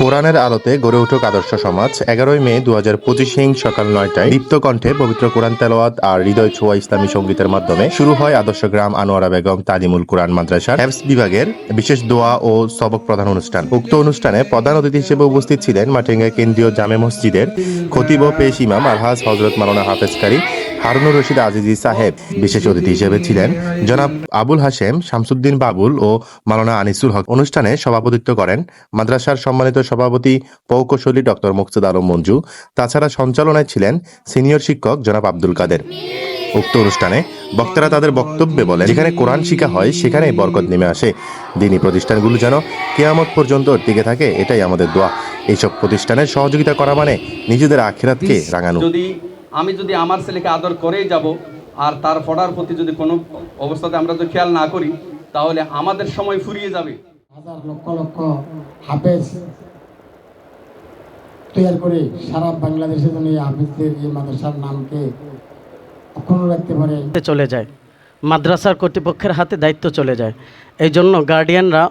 কোরআনের আলোতে গড়ে উঠুক আদর্শ সমাজ। 11ই মে 2025 সকাল 9টায় দীপ্ত কণ্ঠে পবিত্র কোরআন তেলাওয়াত আর হৃদয় ছোঁয়া ইসলামী সঙ্গীতের মাধ্যমে শুরু হয় আদর্শ গ্রাম আনোয়ারা বেগম তালিমুল কুরআন মাদ্রাসার হেফজ বিভাগের বিশেষ দোয়া ও সবক প্রদান অনুষ্ঠান। উক্ত অনুষ্ঠানে প্রধান অতিথি হিসেবে উপস্থিত ছিলেন মাটিঙ্গা কেন্দ্রীয় জামে মসজিদের খতিব ও পেশ ইমাম আলহাজ হযরত মাওলানা হাফেজ কারী হারুনুর রশিদ আজিজি সাহেব। বিশেষ অতিথি হিসেবে ছিলেন জনাব আবুল হাশেম শামসুদ্দিন বাবুল ও মাওলানা আনিসুল হক। অনুষ্ঠানে সভাপতিত্ব করেন মাদ্রাসার সম্মানিত সভাপতি প্রকৌশলী ডক্টর মুকতাদা আলম মঞ্জু। তাছাড়া সঞ্চালনায় ছিলেন সিনিয়র শিক্ষক জনাব আব্দুল কাদের। উক্ত অনুষ্ঠানে বক্তারা তাদের বক্তব্যে বলেন, যেখানে কোরআন শিক্ষা হয় সেখানেই বরকত নেমে আসে। দিনী প্রতিষ্ঠানগুলো যেন কিয়ামত পর্যন্ত টিকে থাকে, এটাই আমাদের দোয়া। এইসব প্রতিষ্ঠানের সহযোগিতা করা মানে নিজেদের আখিরাতকে রাঙানো। আমি যদি আমার ছেলেকে আদর করেই যাব আর তার পড়ার প্রতি যদি কোনো অবস্থাতে আমরা যদি খেয়াল না করি, তাহলে আমাদের সময় ফুরিয়ে যাবে। হাজার লক্ষ লক্ষ হাফেজ তৈরি করে সারা বাংলাদেশে যেন এই হাফেজদের এই মাদ্রাসার নামকে অক্ষুণ্ণ রাখতে পারে। চলে যায় মাদ্রাসার কর্তৃপক্ষের হাতে দায়িত্ব চলে যায়। এই জন্য গার্ডিয়ানরা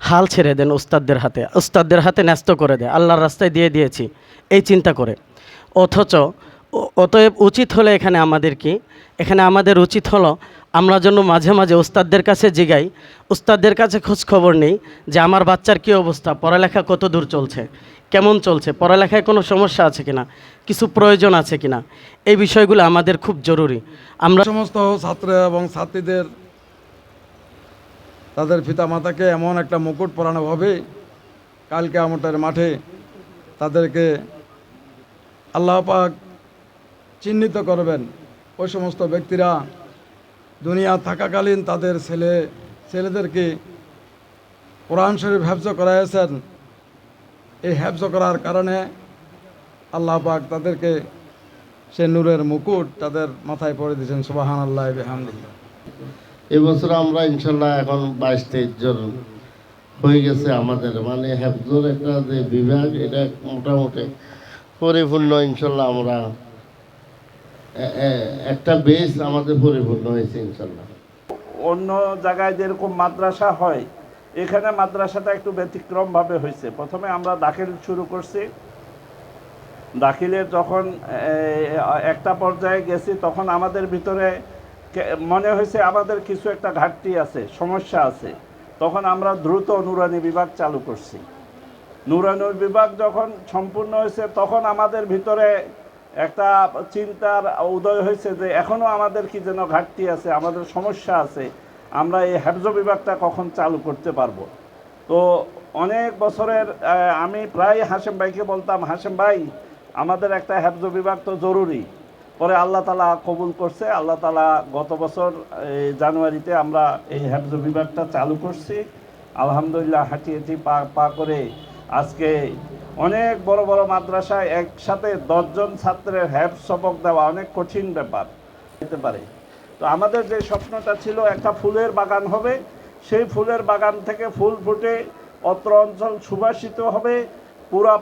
হাল ছেড়ে দেন উস্তাদদের হাতে ন্যস্ত করে দেয়। আল্লাহর রাস্তায় দিয়ে দিয়েছি এই চিন্তা করে। অতএব উচিত হলো এখানে আমাদের উচিত হলো আমরা যেন মাঝে মাঝে উস্তাদদের কাছে জিগাই, উস্তাদদের কাছে খোঁজ খবর নেই যে আমার বাচ্চার কী অবস্থা, পড়ালেখা কত দূর চলছে, কেমন চলছে, পড়ালেখায় কোনো সমস্যা আছে কিনা, কিছু প্রয়োজন আছে কিনা। এই বিষয়গুলো আমাদের খুব জরুরি। আমরা সমস্ত ছাত্র এবং ছাত্রীদের তাদের পিতামাতাকে এমন একটা মুকুট পরানো হবে, কাল কিয়ামতের মাঠে তাদেরকে আল্লাহ পাক চিহ্নিত করবেন। ওই সমস্ত ব্যক্তিরা দুনিয়া থাকাকালীন তাদের ছেলেদেরকে কোরআন শরীফ হেফজ করাইয়েছেন। এই হেফজ করার কারণে আল্লাহ পাক তাদেরকে সে নূরের মুকুট তাদের মাথায় পরে দিয়েছেন। সুবহানাল্লাহ বিহামদিহি। এবছর আমরা ইনশাল্লাহ এখন 22-23 জন হয়ে গেছে আমাদের, মানে হেফজর একটা যে বিভাগ, এটা মোটামুটি পরিপূর্ণ। ইনশাল্লাহ আমরা একটা বেস আমাদের পরিপূর্ণ হয়েছে ইনশাল্লাহ। অন্য জায়গায় যেরকম মাদ্রাসা হয়, এখানে মাদ্রাসাটা একটু ব্যতিক্রমভাবে হয়েছে। প্রথমে আমরা দাখিল শুরু করছি। দাখিলের যখন একটা পর্যায়ে গেছি, তখন আমাদের ভিতরে মনে হয়েছে আমাদের কিছু একটা ঘাটতি আছে, সমস্যা আছে। তখন আমরা দ্রুত নুরানি বিভাগ চালু করছি। নুরানি বিভাগ যখন সম্পূর্ণ হয়েছে, তখন আমাদের ভিতরে একটা চিন্তার উদয় হয়েছে যে এখনও আমাদের কি যেন ঘাটতি আছে, আমাদের সমস্যা আছে, আমরা এই হেফজ বিভাগটা কখন চালু করতে পারবো। তো অনেক বছরের আমি প্রায় হাশেম ভাইকে বলতাম, হাশেম ভাই আমাদের একটা হেফজ বিভাগ তো জরুরি। পরে আল্লাহ তালা কবুল করছে। আল্লাহ তালা গত বছর জানুয়ারিতে আমরা এই হেফজ বিভাগটা চালু করছি। আলহামদুলিল্লাহ হাঁটি পা করে আজকে অনেক বড় বড় মাদ্রাসায় একসাথে 10 জন ছাত্রের হেফজ সবক দেওয়া অনেক কঠিন ব্যাপার হতে পারে। তো আমাদের যে স্বপ্নটা ছিল একটা ফুলের বাগান হবে, সেই ফুলের বাগান থেকে ফুল ফুটে অত্র অঞ্চল সুবাসিত হবে, পুরা